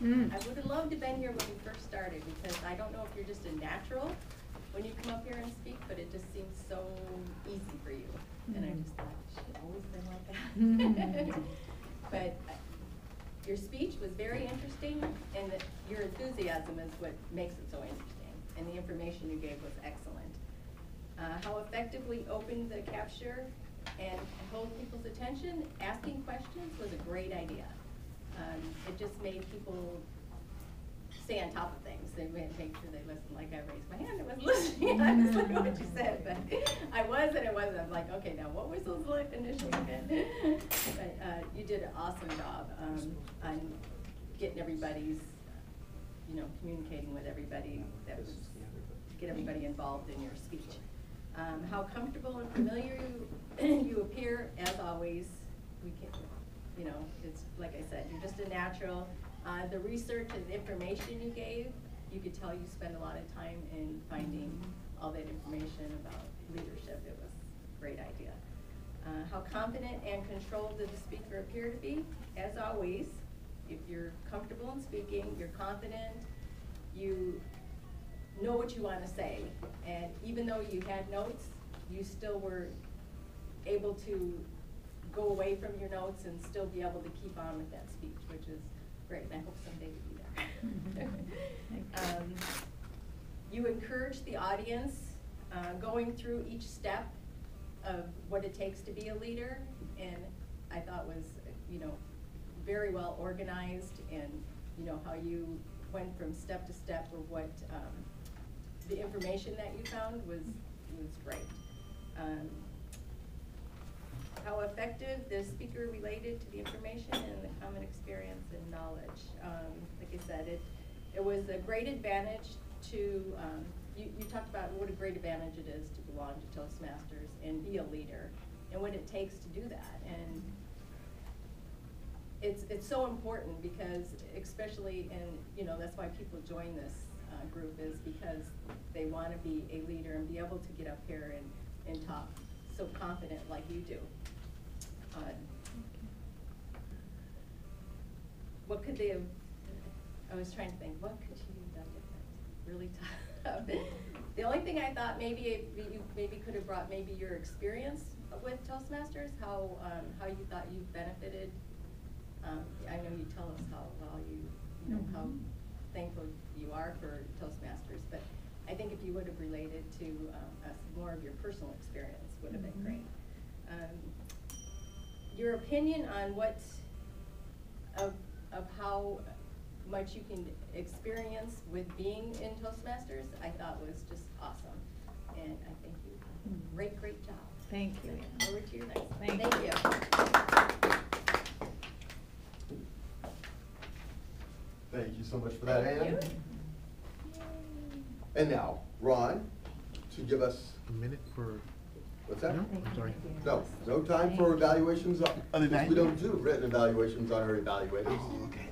I would have loved to have been here when we first started, because I don't know if you're just a natural when you come up here and speak, but it just seems so easy for you. And I just thought, she's always been like that. But your speech was very interesting, and your enthusiasm is what makes it so interesting. And the information you gave was excellent. How effectively opened the capture and hold people's attention, asking questions was a great idea. It just made people stay on top of things. They make sure they listen. Like I raised my hand, I wasn't listening. I was like, what you said, but I was and it wasn't. I'm like, okay, now what was those initials again? But you did an awesome job on getting everybody's, communicating with everybody. That was to get everybody involved in your speech. How comfortable and familiar you appear, as always. We can, it's like I said, you're just a natural. The research and information you gave, you could tell you spend a lot of time in finding all that information about leadership. It was a great idea. How confident and controlled did the speaker appear to be? As always, if you're comfortable in speaking, you're confident, you know what you want to say, and even though you had notes, you still were able to go away from your notes and still be able to keep on with that speech, which is great, and I hope someday you do that. You encourage the audience going through each step of what it takes to be a leader, and I thought was, very well organized, and how you went from step to step of what the information that you found was great. How effective the speaker related to the information and the common experience and knowledge. Like I said, it was a great advantage to, you talked about what a great advantage it is to belong to Toastmasters and be a leader, and what it takes to do that. And it's so important, because especially in, that's why people join this group, is because they want to be a leader and be able to get up here and talk so confident like you do. What could they have, I was trying to think, what could you have done different? Really tough. The only thing I thought maybe you could have brought maybe your experience with Toastmasters, how you thought you benefited. I know you tell us how well how thankful you are for Toastmasters, but I think if you would have related to us more of your personal experience would have been great. Your opinion on of how much you can experience with being in Toastmasters, I thought was just awesome, and I think you did a great job. Thank you. Over to you next. Thank you. Thank you so much for that, Thank Ann. you. And now, Ron, to give us A minute for, what's that? no, I'm sorry. No time for evaluations. Other than We that? don't do written evaluations on our evaluators. Oh, okay.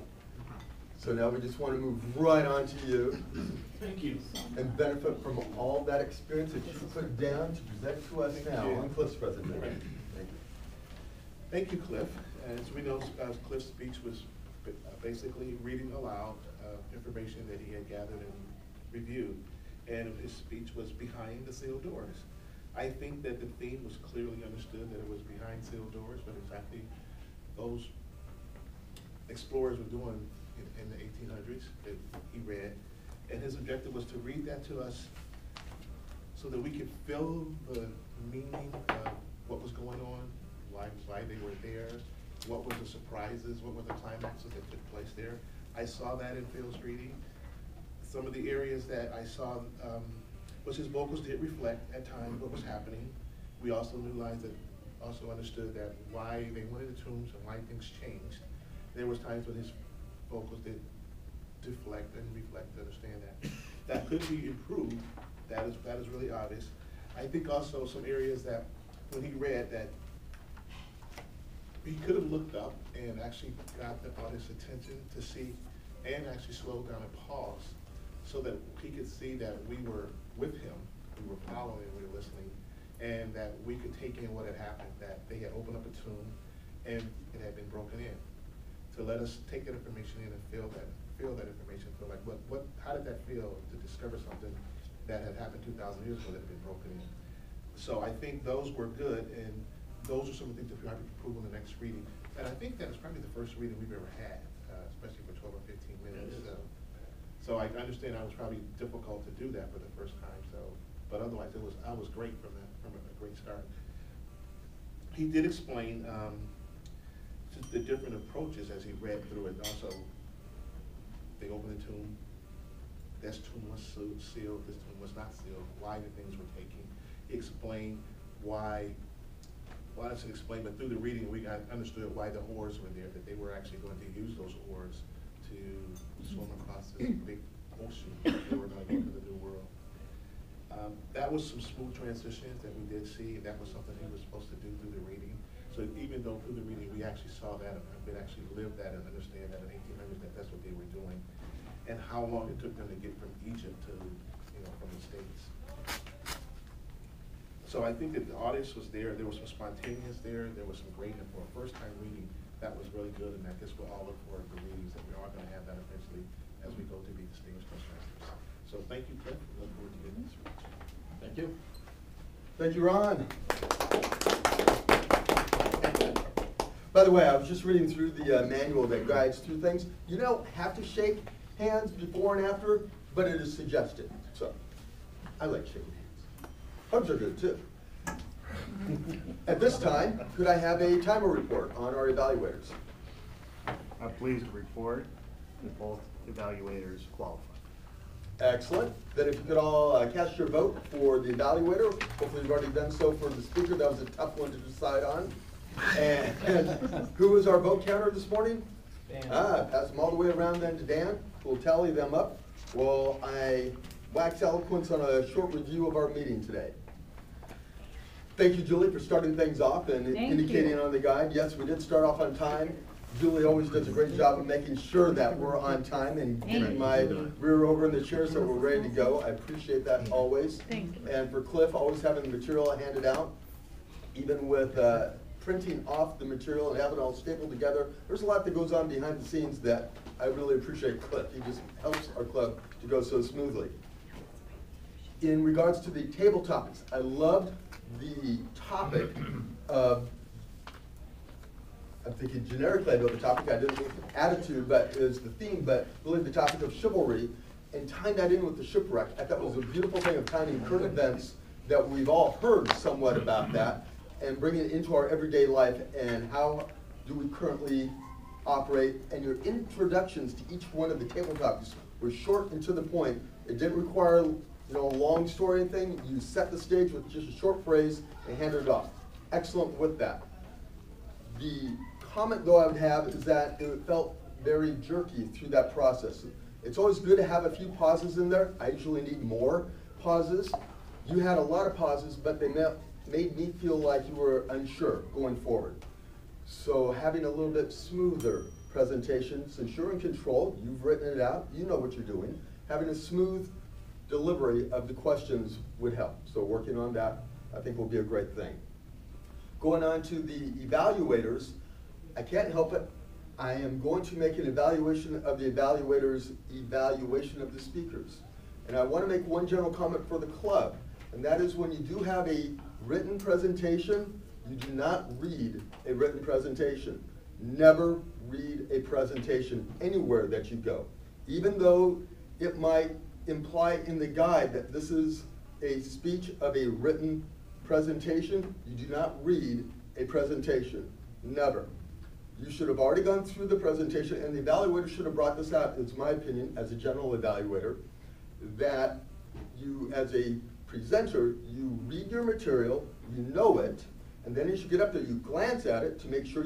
So now we just want to move right on to you Thank you. and benefit from all that experience that you put down to present to us now on Cliff's presentation. Right. Thank you. Thank you, Cliff. As we know, Cliff's speech was basically reading aloud information that he had gathered and reviewed. And his speech was behind the sealed doors. I think that the theme was clearly understood, that it was behind sealed doors, but exactly those explorers were doing in the 1800s that he read. And his objective was to read that to us so that we could feel the meaning of what was going on, why they were there, what were the surprises, what were the climaxes that took place there. I saw that in Phil's reading. Some of the areas that I saw, which his vocals did reflect at times what was happening. We also also understood that why they went into tombs and why things changed. There was times when his vocals did deflect and reflect to understand that. That could be improved. That is really obvious. I think also some areas that when he read that he could have looked up and actually got the audience attention to see and actually slow down and pause so that he could see that we were with him, we were following, we were listening, and that we could take in what had happened, that they had opened up a tomb and it had been broken in. To let us take that information in and feel that information, feel like, how did that feel to discover something that had happened 2,000 years ago that had been broken in? So I think those were good, and those are some of the things that we'll have to improve on the next reading. And I think that was probably the first reading we've ever had, especially for 12 or 15 minutes. So I understand it was probably difficult to do that for the first time. But otherwise, I was great from a great start. He did explain just the different approaches as he read through it. Also, they opened the tomb. This tomb was sealed. This tomb was not sealed. Why the things were taken. He explained why. Well, I should explain, but through the reading, we understood why the oars were there. That they were actually going to use those oars to swim across this big ocean. They were going to go to the New World. That was some smooth transitions that we did see. That was something he was supposed to do through the reading. So even though through the reading we actually saw that, we actually lived that and understand that in 1800s that that's what they were doing, and how long it took them to get from Egypt to, from the States. So I think that the audience was there. There was some spontaneous there. There was some great, and for a first-time reading, that was really good. And I guess we'll all look forward to the readings that we are going to have that eventually as we go to be distinguished Toastmasters. So thank you, Cliff. We look forward to getting this read. Thank you. Thank you, Ron. By the way, I was just reading through the manual that guides through things. You don't have to shake hands before and after, but it is suggested. So I like shaking hands. Hugs are good too. At this time, could I have a timer report on our evaluators? I'm pleased to report that both evaluators qualified. Excellent. Then if you could all cast your vote for the evaluator. Hopefully you've already done so for the speaker. That was a tough one to decide on. And who was our vote counter this morning? Dan. Pass them all the way around then to Dan. We'll tally them up. Well, I wax eloquence on a short review of our meeting today. Thank you, Julie, for starting things off and indicating on the guide. Yes, we did start off on time. Julie always does a great job of making sure that we're on time and getting my rear over in the chair so we're ready to go. I appreciate that always. Thank you. And for Cliff, always having the material handed out, even with printing off the material and having it all stapled together. There's a lot that goes on behind the scenes that I really appreciate Cliff. He just helps our club to go so smoothly. In regards to the table topics, I loved the topic of, I'm thinking generically I know the topic, I didn't think attitude, but is the theme, but really the topic of chivalry, and tying that in with the shipwreck. I thought was a beautiful thing of tying in current events that we've all heard somewhat about that, and bringing it into our everyday life, and how do we currently operate, and your introductions to each one of the table topics were short and to the point. It didn't require a long story and thing. You set the stage with just a short phrase and handed it off. Excellent with that. The comment though I would have is that it felt very jerky through that process. It's always good to have a few pauses in there. I usually need more pauses. You had a lot of pauses, but they made me feel like you were unsure going forward. So having a little bit smoother presentation, since you're in control, you've written it out, you know what you're doing, having a smooth delivery of the questions would help. So working on that, I think will be a great thing. Going on to the evaluators, I can't help it. I am going to make an evaluation of the evaluators' evaluation of the speakers. And I want to make one general comment for the club, and that is when you do have a written presentation, you do not read a written presentation. Never read a presentation anywhere that you go. Even though it might imply in the guide that this is a speech of a written presentation, you do not read a presentation. Never. You should have already gone through the presentation, and the evaluator should have brought this out, it's my opinion, as a general evaluator, that you, as a presenter, you read your material, you know it, and then as you get up there, you glance at it to make sure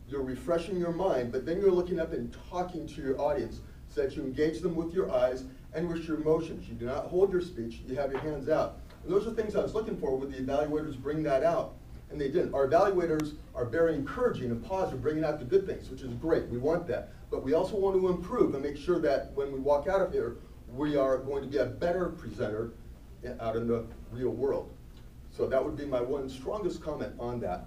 you're refreshing your mind, but then you're looking up and talking to your audience so that you engage them with your eyes and with your emotions. You do not hold your speech, you have your hands out. And those are things I was looking for with the evaluators bring that out, and they didn't. Our evaluators are very encouraging and positive, bringing out the good things, which is great, we want that. But we also want to improve and make sure that when we walk out of here, we are going to be a better presenter out in the real world. So that would be my one strongest comment on that.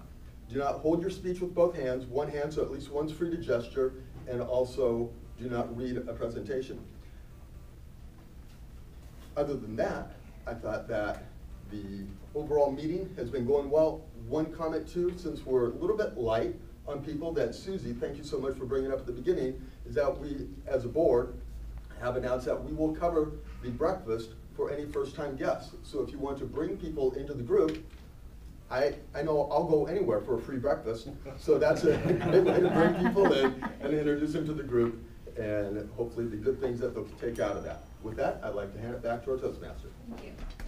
Do not hold your speech with both hands, one hand so at least one's free to gesture, and also do not read a presentation. Other than that, I thought that the overall meeting has been going well. One comment too, since we're a little bit light on people, that Susie, thank you so much for bringing up at the beginning, is that we, as a board, have announced that we will cover the breakfast for any first-time guests. So if you want to bring people into the group, I know I'll go anywhere for a free breakfast, so that's a great way to bring people in and introduce them to the group, and hopefully the good things that they'll take out of that. With that, I'd like to hand it back to our Toastmaster. Thank you.